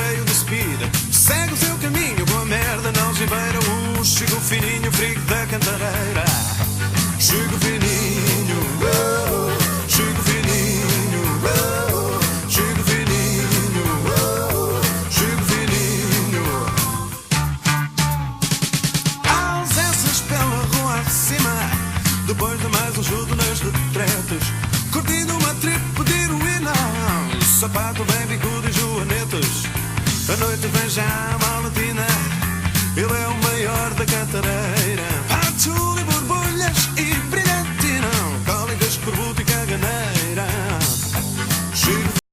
cheio de speed. Segue o seu caminho com a merda na algibeira. Chico fininho, frigo da cantareira. Chico fininho, Chico fininho, Chico fininho, Chico fininho. Ausências pela rua acima, depois de mais um chuto nas retretas. Curtindo uma trip de heroína, sapato bem bicudo e joanetas. A noite vem já a maletina, ele é o maior da cantareira.